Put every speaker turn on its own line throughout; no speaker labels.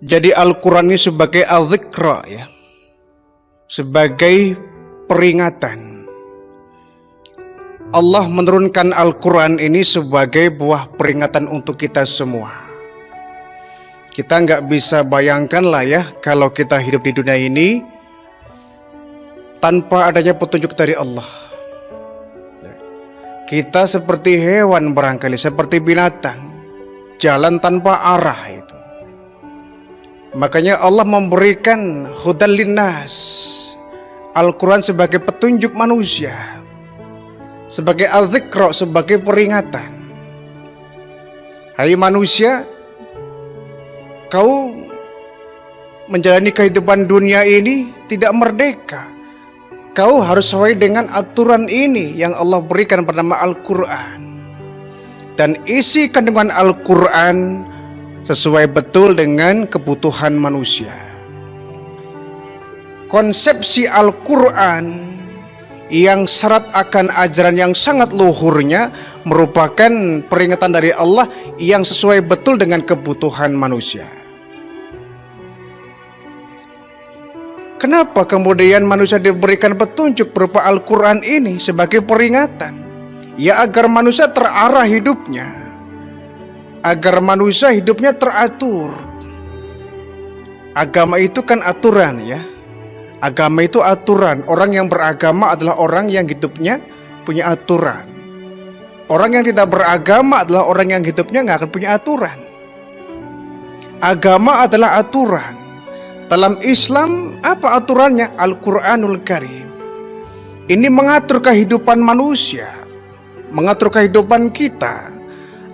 Jadi Al-Quran ini sebagai al-dzikra, ya, sebagai peringatan. Allah menurunkan Al-Quran ini sebagai buah peringatan untuk kita semua. Kita nggak bisa bayangkan lah ya, kalau kita hidup di dunia ini tanpa adanya petunjuk dari Allah. Kita seperti hewan barangkali, seperti binatang, jalan tanpa arah itu. Makanya Allah memberikan hudan linnas, Al-Quran sebagai petunjuk manusia, sebagai al-dzikra, sebagai peringatan. Hai manusia, kau menjalani kehidupan dunia ini tidak merdeka. Kau harus sesuai dengan aturan ini yang Allah berikan bernama Al-Quran. Dan isi kandungan Al-Quran sesuai betul dengan kebutuhan manusia. Konsepsi Al-Quran yang syarat akan ajaran yang sangat luhurnya merupakan peringatan dari Allah yang sesuai betul dengan kebutuhan manusia. Kenapa kemudian manusia diberikan petunjuk berupa Al-Quran ini sebagai peringatan? Ya, agar manusia terarah hidupnya, agar manusia hidupnya teratur. Agama itu kan aturan, ya. Agama itu aturan. Orang yang beragama adalah orang yang hidupnya punya aturan. Orang yang tidak beragama adalah orang yang hidupnya nggak akan punya aturan. Agama adalah aturan. Dalam Islam, apa aturannya? Al-Quranul Karim. Ini mengatur kehidupan manusia, mengatur kehidupan kita,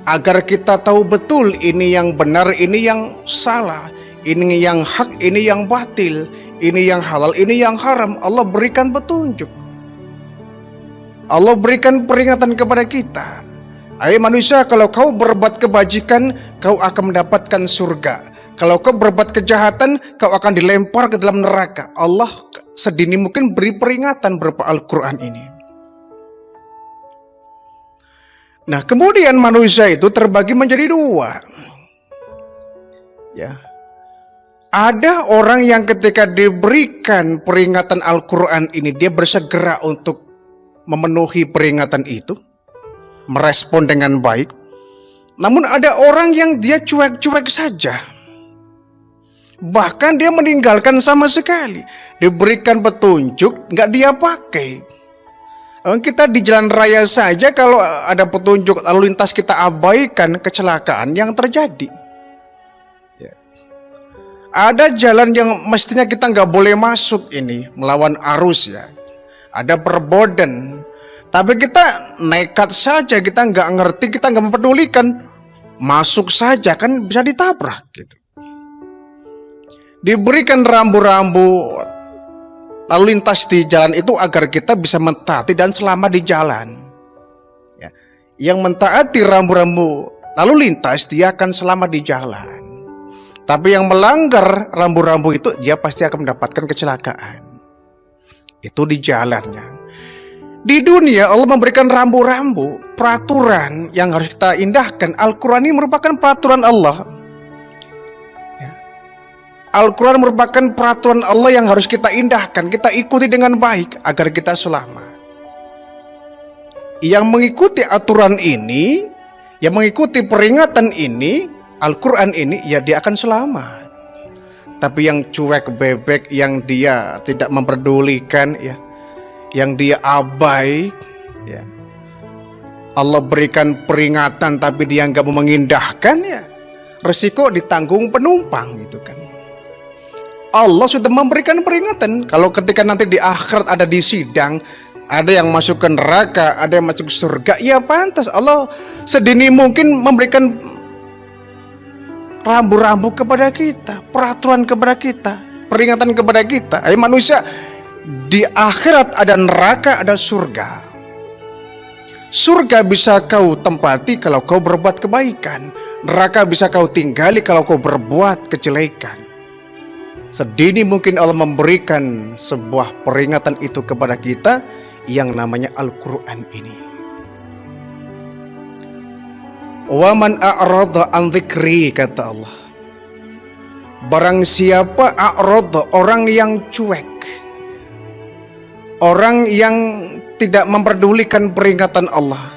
agar kita tahu betul ini yang benar, ini yang salah, ini yang hak, ini yang batil, ini yang halal, ini yang haram. Allah berikan petunjuk. Allah berikan peringatan kepada kita. Hai manusia, kalau kau berbuat kebajikan, kau akan mendapatkan surga. Kalau kau berbuat kejahatan, kau akan dilempar ke dalam neraka. Allah sedini mungkin beri peringatan berupa Al-Quran ini. Nah, kemudian manusia itu terbagi menjadi dua. Ya. Ada orang yang ketika diberikan peringatan Al-Quran ini, dia bersegera untuk memenuhi peringatan itu, merespon dengan baik. Namun ada orang yang dia cuek-cuek saja. Bahkan dia meninggalkan sama sekali. Diberikan petunjuk, nggak dia pakai. Kita di jalan raya saja, kalau ada petunjuk lalu lintas kita abaikan, kecelakaan yang terjadi. Ya. Ada jalan yang mestinya kita nggak boleh masuk ini, melawan arus, ya. Ada perboden, tapi kita nekat saja, kita nggak ngerti, kita nggak mempedulikan, masuk saja kan bisa ditabrak gitu. Diberikan rambu-rambu lalu lintas di jalan itu agar kita bisa mentaati dan selamat di jalan. Ya. Yang mentaati rambu-rambu lalu lintas, dia akan selamat di jalan. Tapi yang melanggar rambu-rambu itu, dia pasti akan mendapatkan kecelakaan. Itu di jalannya. Di dunia Allah memberikan rambu-rambu, peraturan yang harus kita indahkan. Al-Quran ini merupakan peraturan Allah. Al-Quran merupakan peraturan Allah yang harus kita indahkan, kita ikuti dengan baik agar kita selamat. Yang mengikuti aturan ini, yang mengikuti peringatan ini, Al-Quran ini, ya dia akan selamat. Tapi yang cuek bebek, yang dia tidak memperdulikan, ya, yang dia abai, ya, Allah berikan peringatan tapi dia nggak mau mengindahkan, ya, resiko ditanggung penumpang gitu kan. Allah sudah memberikan peringatan. Kalau ketika nanti di akhirat ada di sidang, ada yang masuk ke neraka, ada yang masuk surga, ya pantas Allah sedini mungkin memberikan rambu-rambu kepada kita, peraturan kepada kita, peringatan kepada kita. Ayo manusia, di akhirat ada neraka, ada surga. Surga bisa kau tempati kalau kau berbuat kebaikan. Neraka bisa kau tinggali kalau kau berbuat kejelekan. Sedini mungkin Allah memberikan sebuah peringatan itu kepada kita yang namanya Al-Quran ini. Wa man a'rada an dzikri, kata Allah. Barang siapa a'rad, orang yang cuek, orang yang tidak memperdulikan peringatan Allah,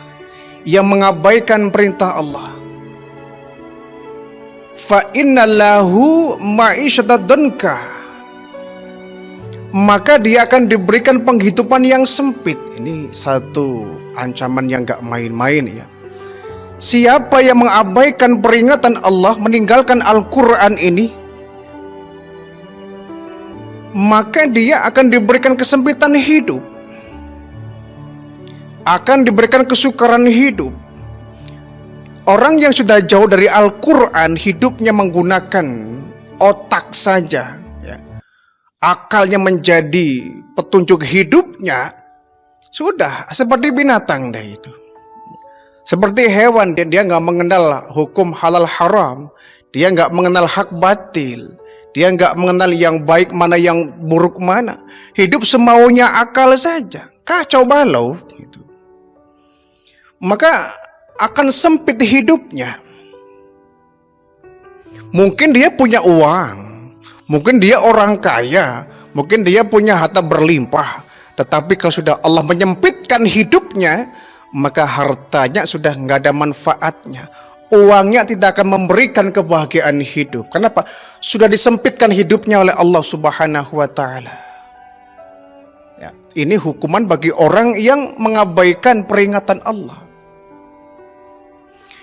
yang mengabaikan perintah Allah, fa innallahu ma'isyatan danka, maka dia akan diberikan penghidupan yang sempit. Ini satu ancaman yang gak main-main ya. Siapa yang mengabaikan peringatan Allah, meninggalkan Al-Quran ini, maka dia akan diberikan kesempitan hidup, akan diberikan kesukaran hidup. Orang yang sudah jauh dari Al-Quran, hidupnya menggunakan otak saja ya, akalnya menjadi petunjuk hidupnya, sudah seperti binatang deh itu. Seperti hewan, dia nggak mengenal hukum halal haram, dia nggak mengenal hak batil, dia nggak mengenal yang baik mana yang buruk mana. Hidup semaunya akal saja, kacau balau gitu. Maka akan sempit hidupnya. Mungkin dia punya uang, mungkin dia orang kaya, mungkin dia punya harta berlimpah, tetapi kalau sudah Allah menyempitkan hidupnya, maka hartanya sudah nggak ada manfaatnya. Uangnya tidak akan memberikan kebahagiaan hidup. Kenapa? Sudah disempitkan hidupnya oleh Allah Subhanahu wa Ta'ala. Ya, ini hukuman bagi orang yang mengabaikan peringatan Allah.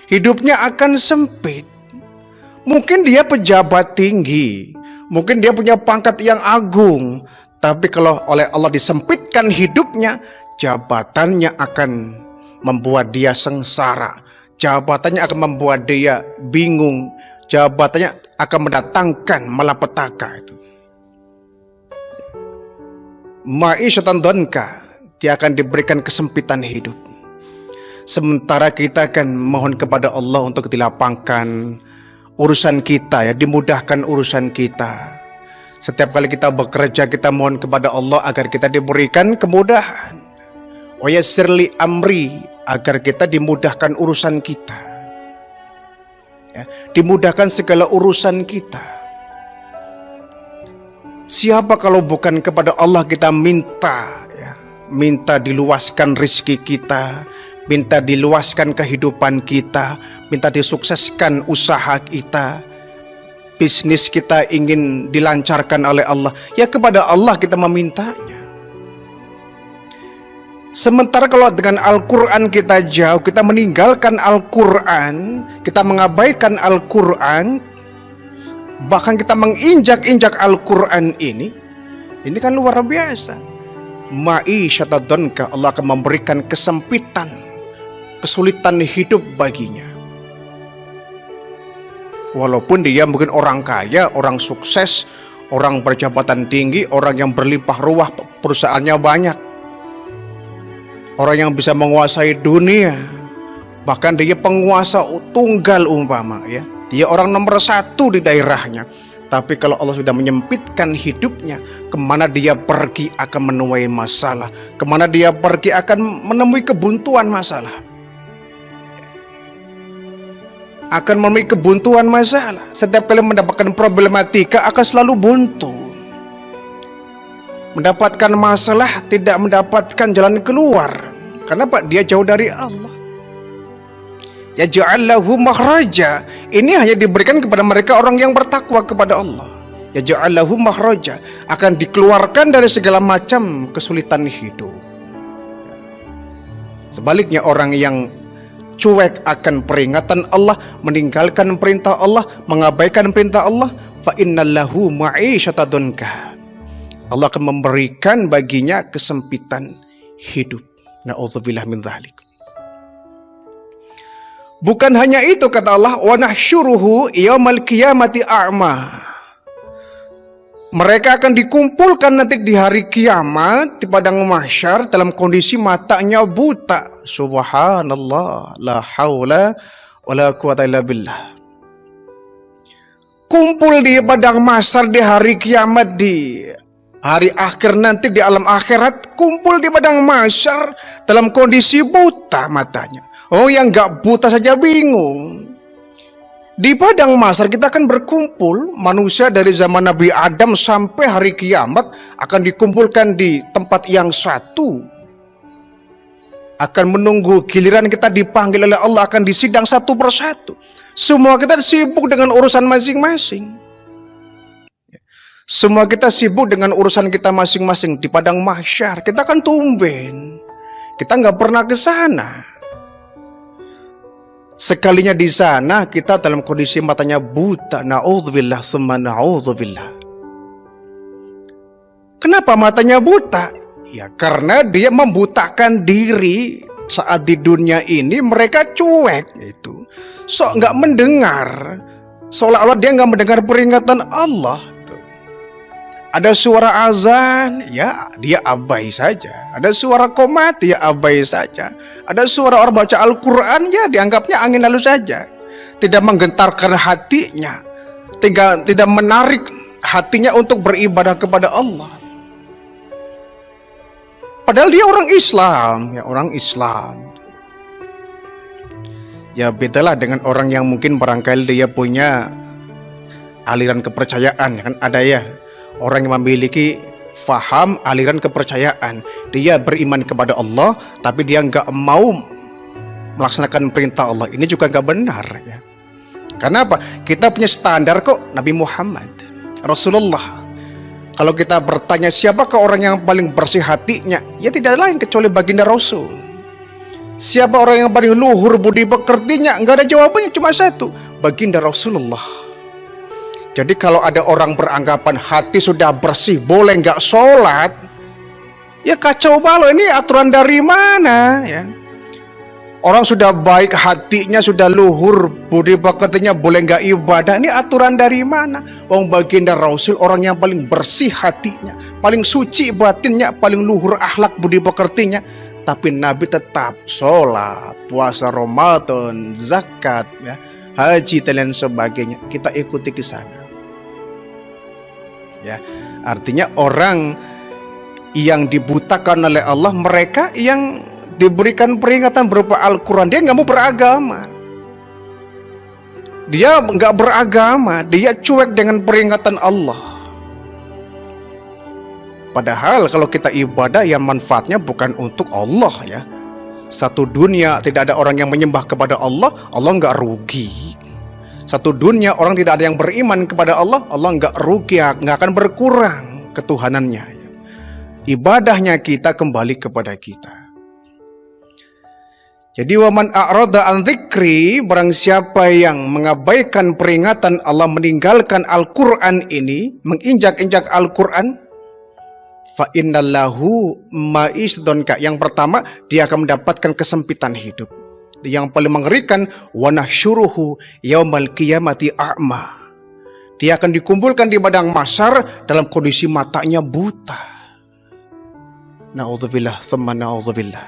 Hidupnya akan sempit. Mungkin dia pejabat tinggi, mungkin dia punya pangkat yang agung, tapi kalau oleh Allah disempitkan hidupnya, jabatannya akan membuat dia sengsara. Jabatannya akan membuat dia bingung. Jabatannya akan mendatangkan malapetaka itu. Ma'isyatan danka, dia akan diberikan kesempitan hidup. Sementara kita akan mohon kepada Allah untuk dilapangkan urusan kita ya, dimudahkan urusan kita. Setiap kali kita bekerja, kita mohon kepada Allah agar kita diberikan kemudahan. Wa yassirli amri, agar kita dimudahkan urusan kita ya, dimudahkan segala urusan kita. Siapa kalau bukan kepada Allah kita minta ya, minta diluaskan rizki kita, minta diluaskan kehidupan kita, minta disukseskan usaha kita, bisnis kita ingin dilancarkan oleh Allah, ya kepada Allah kita memintanya. Sementara kalau dengan Al-Quran kita jauh, kita meninggalkan Al-Quran, kita mengabaikan Al-Quran, bahkan kita menginjak-injak Al-Quran ini kan luar biasa. Ma'isyatan danka, Allah akan memberikan kesempitan, kesulitan hidup baginya. Walaupun dia mungkin orang kaya, orang sukses, orang berjabatan tinggi, orang yang berlimpah ruah, perusahaannya banyak, orang yang bisa menguasai dunia, bahkan dia penguasa tunggal umpama ya, dia orang nomor 1 di daerahnya. Tapi kalau Allah sudah menyempitkan hidupnya, kemana dia pergi akan menuai masalah, kemana dia pergi akan menemui kebuntuan masalah, akan menemui kebuntuan masalah. Setiap kali mendapatkan problematika akan selalu buntu, mendapatkan masalah, tidak mendapatkan jalan keluar. Kenapa? Dia jauh dari Allah. Ya ja'allahu makhraja, ini hanya diberikan kepada mereka orang yang bertakwa kepada Allah. Ya ja'allahu makhraja, akan dikeluarkan dari segala macam kesulitan hidup. Sebaliknya orang yang cuek akan peringatan Allah, meninggalkan perintah Allah, mengabaikan perintah Allah, fa innallahu ma'isyatan danka, Allah akan memberikan baginya kesempitan hidup. Na'udzubillah min dzalik. Bukan hanya itu, kata Allah, wa nahsyuruhu yaumal qiyamati a'ma. Mereka akan dikumpulkan nanti di hari kiamat di padang mahsyar dalam kondisi matanya buta. Subhanallah, la haula wala quwata illa billah. Kumpul di padang mahsyar di hari kiamat, di hari akhir nanti di alam akhirat, kumpul di padang mahsyar dalam kondisi buta matanya. Oh, yang gak buta saja bingung. Di padang mahsyar kita akan berkumpul, manusia dari zaman Nabi Adam sampai hari kiamat akan dikumpulkan di tempat yang satu. Akan menunggu giliran kita dipanggil oleh Allah, akan disidang satu persatu. Semua kita sibuk dengan urusan masing-masing. Semua kita sibuk dengan urusan kita masing-masing di padang mahsyar. Kita akan tumben. Kita nggak pernah ke sana. Sekalinya di sana kita dalam kondisi matanya buta. Na'udzubillah summa na'udzubillah. Kenapa matanya buta? Ya karena dia membutakan diri. Saat di dunia ini mereka cuek itu. Sok nggak mendengar. Seolah-olah dia nggak mendengar peringatan Allah. Ada suara azan, ya dia abai saja. Ada suara qomat, ya abai saja. Ada suara orang baca Al-Quran, ya dianggapnya angin lalu saja. Tidak menggentarkan hatinya, tidak menarik hatinya untuk beribadah kepada Allah. Padahal dia orang Islam, ya orang Islam. Ya bedalah dengan orang yang mungkin barangkali dia punya aliran kepercayaan, kan ada ya. Orang yang memiliki faham aliran kepercayaan, dia beriman kepada Allah, tapi dia nggak mau melaksanakan perintah Allah. Ini juga nggak benar ya. Karena apa? Kita punya standar kok, Nabi Muhammad, Rasulullah. Kalau kita bertanya siapakah orang yang paling bersih hatinya, ya tidak lain kecuali baginda Rasul. Siapa orang yang paling luhur budi pekertinya? Nggak ada jawabannya, cuma satu, baginda Rasulullah. Jadi kalau ada orang beranggapan hati sudah bersih, boleh nggak sholat, ya kacau balau. Ini aturan dari mana ya? Orang sudah baik hatinya, sudah luhur budi pekertinya, boleh nggak ibadah? Ini aturan dari mana? Wong baginda Rasul orang yang paling bersih hatinya, paling suci batinnya, paling luhur akhlak budi pekertinya, tapi Nabi tetap sholat, puasa Ramadan, zakat, ya, haji dan lain sebagainya. Kita ikuti ke sana. Ya, artinya orang yang dibutakan oleh Allah, mereka yang diberikan peringatan berupa Al-Quran, dia nggak mau beragama, dia nggak beragama, dia cuek dengan peringatan Allah. Padahal kalau kita ibadah, ya manfaatnya bukan untuk Allah ya. Satu dunia tidak ada orang yang menyembah kepada Allah, Allah nggak rugi. Satu dunia orang tidak ada yang beriman kepada Allah, Allah nggak rugi, nggak akan berkurang ketuhanannya. Ibadahnya kita kembali kepada kita. Jadi waman a'rada an dzikri, barang siapa yang mengabaikan peringatan Allah, meninggalkan Al-Quran ini, menginjak-injak Al-Quran, fa innallahu ma'isdonka. Yang pertama, dia akan mendapatkan kesempitan hidup. Yang paling mengerikan, wa nahsyuruhu yaumal qiyamati a'ma. Dia akan dikumpulkan di padang mahsyar dalam kondisi matanya buta. Na'udzubillah tsumma na'udzubillah.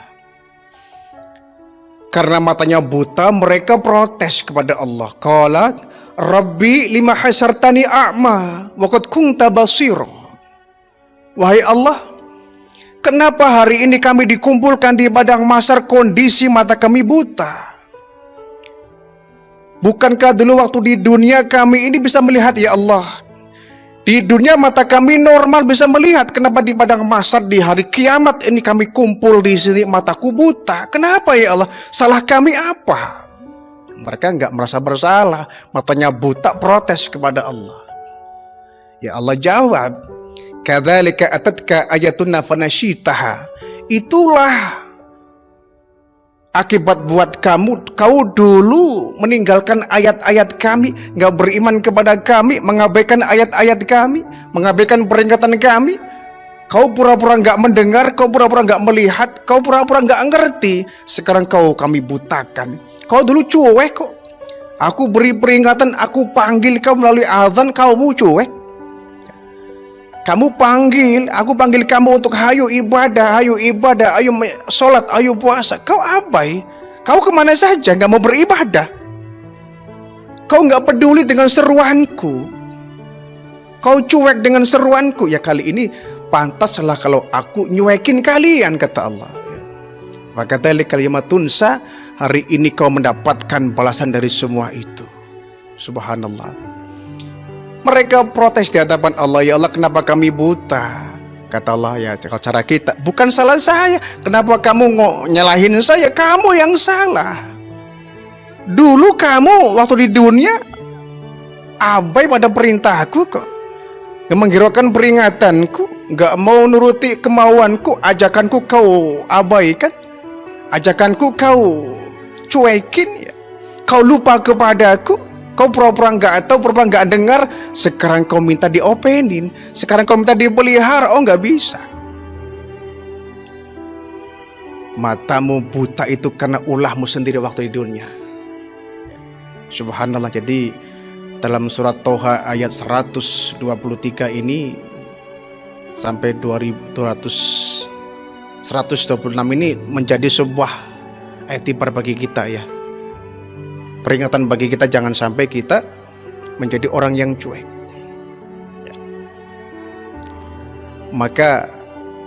Karena matanya buta, mereka protes kepada Allah. Qala Rabbi lima hasyartani a'ma wa qad kunta basira. Wahai Allah, kenapa hari ini kami dikumpulkan di padang mahsyar kondisi mata kami buta? Bukankah dulu waktu di dunia kami ini bisa melihat ya Allah? Di dunia mata kami normal bisa melihat. Kenapa di padang mahsyar di hari kiamat ini kami kumpul di sini mataku buta? Kenapa ya Allah? Salah kami apa? Mereka nggak merasa bersalah. Matanya buta, protes kepada Allah. Ya Allah jawab, kadzalika atatka ayatuna fanasyitaha. Itulah akibat buat kamu, kau dulu meninggalkan ayat-ayat kami, nggak beriman kepada kami, mengabaikan ayat-ayat kami, mengabaikan peringatan kami. Kau pura-pura nggak mendengar, kau pura-pura nggak melihat, kau pura-pura nggak ngerti. Sekarang kami butakan. Kau dulu cuek kok. Aku beri peringatan, aku panggil kau melalui azan, kamu cuek. Kamu panggil, aku panggil kamu untuk hayu ibadah, ayo sholat, ayo puasa. Kau abai, kau kemana saja, nggak mau beribadah. Kau nggak peduli dengan seruanku, kau cuek dengan seruanku. Ya kali ini pantaslah kalau aku nyuekin kalian, kata Allah. Maka tali kalimat tunsa, hari ini kau mendapatkan balasan dari semua itu. Subhanallah. Mereka protes di hadapan Allah, ya Allah kenapa kami buta? Kata Allah, ya kalau cara kita, bukan salah saya. Kenapa kamu nyalahin saya? Kamu yang salah. Dulu kamu waktu di dunia abai pada perintahku kok. Yang menghiraukan peringatanku, gak mau nuruti kemauanku, ajakanku kau abaikan, ajakanku kau cuekin, ya. Kau lupa kepadaku, kau pura-pura gak tahu, pura-pura gak dengar. Sekarang kau minta diopenin, sekarang kau minta dipelihara. Oh gak bisa. Matamu buta itu karena ulahmu sendiri waktu di dunia. Subhanallah. Jadi dalam surat Toha ayat 123 ini sampai 126 ini menjadi sebuah etibar bagi kita, ya. Peringatan bagi kita jangan sampai kita menjadi orang yang cuek, ya. Maka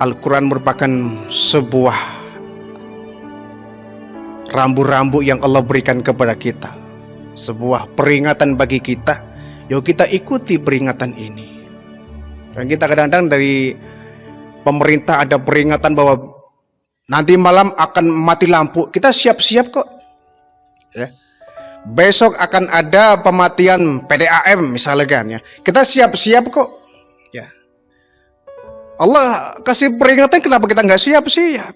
Al-Quran merupakan sebuah rambu-rambu yang Allah berikan kepada kita, sebuah peringatan bagi kita. Yuk kita ikuti peringatan ini. Dan kita kadang-kadang dari pemerintah ada peringatan bahwa nanti malam akan mati lampu, kita siap-siap kok, ya. Besok akan ada pematian PDAM misalnya kan, ya. Kita siap-siap kok, ya. Allah kasih peringatan, kenapa kita nggak siap-siap?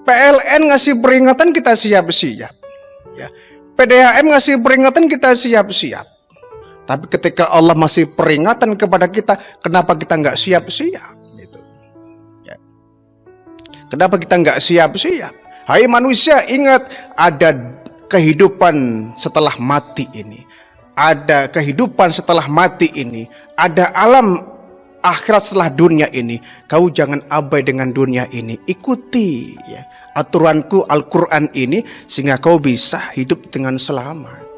PLN ngasih peringatan, kita siap-siap, ya. PDAM ngasih peringatan, kita siap-siap. Tapi ketika Allah masih peringatan kepada kita, kenapa kita nggak siap-siap? Gitu. Ya. Kenapa kita nggak siap-siap? Hai manusia, ingat ada kehidupan setelah mati ini. Ada kehidupan setelah mati ini. Ada alam akhirat setelah dunia ini. Kau jangan abai dengan dunia ini. Ikuti, ya, aturanku Al-Quran ini, sehingga kau bisa hidup dengan selamat.